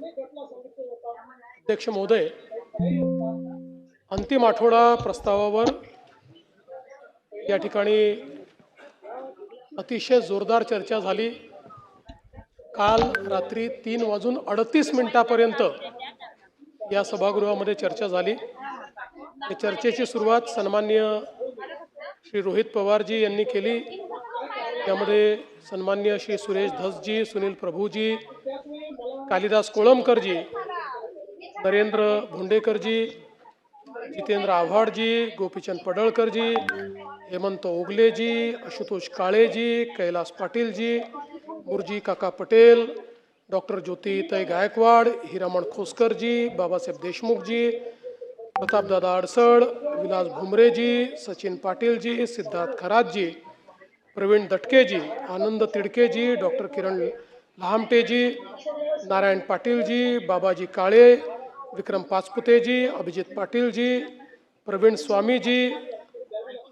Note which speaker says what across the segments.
Speaker 1: अध्यक्ष महोदय, अंतिम आठवडा प्रस्तावावर या ठिकाणी अतिशय जोरदार चर्चा झाली। काल रात्री 3:38 या सभागृहामध्ये चर्चा झाली। या चर्चेची सुरुवात सन्माननीय श्री रोहित पवारजी यांनी केली। त्यामध्ये सन्माननीय श्री सुरेश धसजी, सुनील प्रभूजी, कालिदास कोळंबकरजी, नरेंद्र भोंडेकरजी, जितेंद्र आव्हाडजी, गोपीचंद पडळकरजी, हेमंत ओगलेजी, आशुतोष काळेजी, कैलास पाटीलजी, मुरजी काका पटेल, डॉक्टर ज्योतिताई गायकवाड, हिरामण खोसकरजी, बाबासाहेब देशमुखजी, प्रतापदादा अडसड, विलास भुमरेजी, सचिन पाटीलजी, सिद्धार्थ खरातजी, प्रवीण दटकेजी, आनंद तिडकेजी, डॉक्टर किरण लहामटेजी, नारायण पाटीलजी, बाबाजी काळे, विक्रम पाचपुतेजी, अभिजित पाटीलजी, प्रवीण स्वामीजी,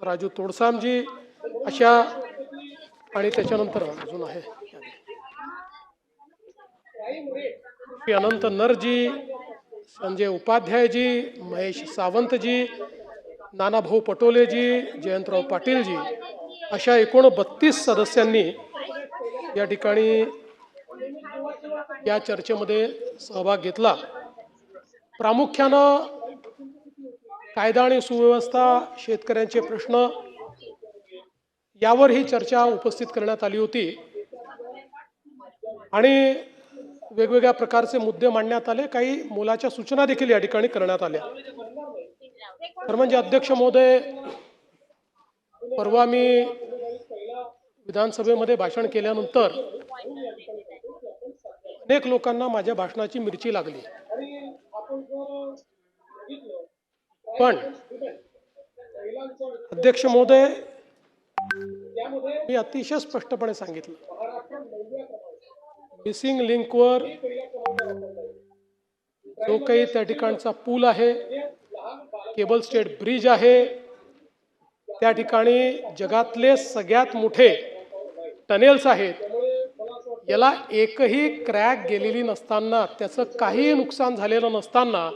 Speaker 1: राजू तोडसामजी, अशा आणि त्याच्यानंतर अजून आहे अनंत नरजी, संजय उपाध्यायजी, महेश सावंतजी, नानाभाऊ पटोलेजी, जयंतराव पाटीलजी, अशा एकूण 32 सदस्यांनी या ठिकाणी या चर्चेमध्ये सहभाग घेतला। प्रामुख्यानं कायदा आणि सुव्यवस्था, शेतकऱ्यांचे प्रश्न यावर ही चर्चा उपस्थित करण्यात आली होती आणि वेगवेगळ्या प्रकारचे मुद्दे मांडण्यात आले। काही मोलाच्या सूचना देखील या ठिकाणी करण्यात आल्या। तर म्हणजे अध्यक्ष महोदय, परवा मी विधानसभेमध्ये भाषण केल्यानंतर अनेक लोकांना माझ्या भाषणाची मिरची लागली, पण अध्यक्ष महोदय, मी अतिशय स्पष्टपणे सांगितलं, मिसिंग लिंकवर जो काही त्या ठिकाणचा पूल आहे, केबल स्टेट ब्रिज आहे, त्या ठिकाणी जगातले सगळ्यात मोठे टनेल्स आहेत, याला एकही क्रॅक गेलेली नसताना, त्याचं काही नुकसान झालेलं नसताना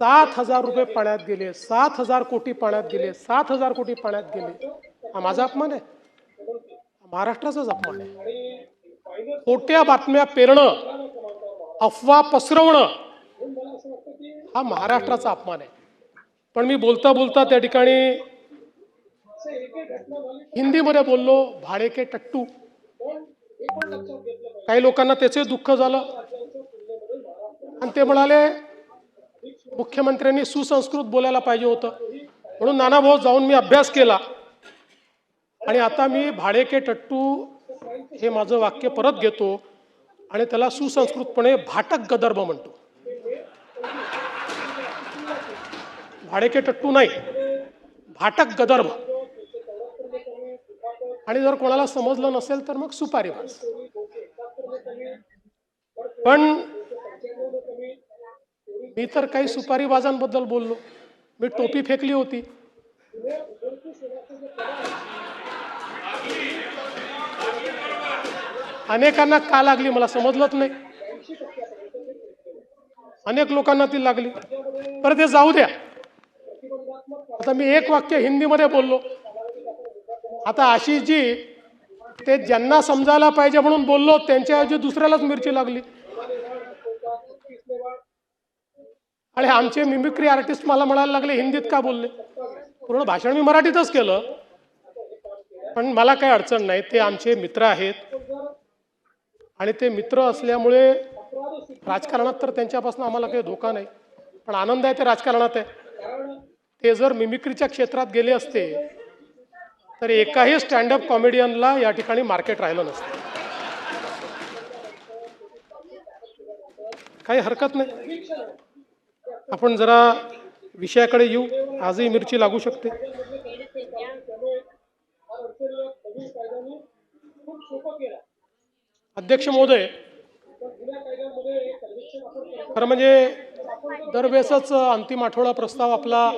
Speaker 1: 7,000 रुपये पाण्यात गेले, 7,000 कोटी पाण्यात गेले, 7,000 कोटी पाण्यात गेले। हा माझा अपमान आहे? महाराष्ट्राचाच अपमान आहे। खोट्या बातम्या पेरणं, अफवा पसरवणं, हा महाराष्ट्राचा अपमान आहे। पण मी बोलता बोलता त्या ठिकाणी हिंदीमध्ये बोललो, भाडे के टट्टू। काही लोकांना त्याचे दुःख झालं आणि ते म्हणाले मुख्यमंत्र्यांनी सुसंस्कृत बोलायला पाहिजे होतं। म्हणून नानाभाऊ जाऊन मी अभ्यास केला आणि आता मी भाडे के टट्टू हे माझं वाक्य परत घेतो आणि त्याला सुसंस्कृतपणे भाटक गदर्भ म्हणतो। भाडे के टट्टू नाही, भाटक गदर्भ। आणि जर कोणाला समजलं नसेल तर मग सुपारीबाज। पण मी तर काही सुपारीबाजांबद्दल बोललो, मी टोपी फेकली होती। अनेकांना का लागली मला समजलंच नाही, अनेक लोकांना ती लागली। पर ते जाऊ द्या, आता मी एक वाक्य हिंदीमध्ये बोललो। आता आशिषजी, ते ज्यांना समजायला पाहिजे म्हणून बोललो, त्यांच्याऐवजी दुसऱ्यालाच मिरची लागली। आणि आमचे मिमिक्री आर्टिस्ट मला म्हणायला लागले हिंदीत का बोलले। पूर्ण भाषण मी मराठीतच केलं, पण मला काही अडचण नाही, ते आमचे मित्र आहेत आणि ते मित्र असल्यामुळे राजकारणात तर त्यांच्यापासून आम्हाला काही धोका नाही। पण आनंद आहे ते राजकारणात आहे। ते जर मिमिक्रीच्या क्षेत्रात गेले असते तर एकाही स्टँडअप कॉमेडियनला या ठिकाणी मार्केट राहिलं नसतं। काही हरकत नाही, आपण जरा विषयाकडे येऊ। आजही मिरची लागू शकते। अध्यक्ष महोदय, खरं म्हणजे दरवेळेसच अंतिम आठवडा प्रस्ताव आपला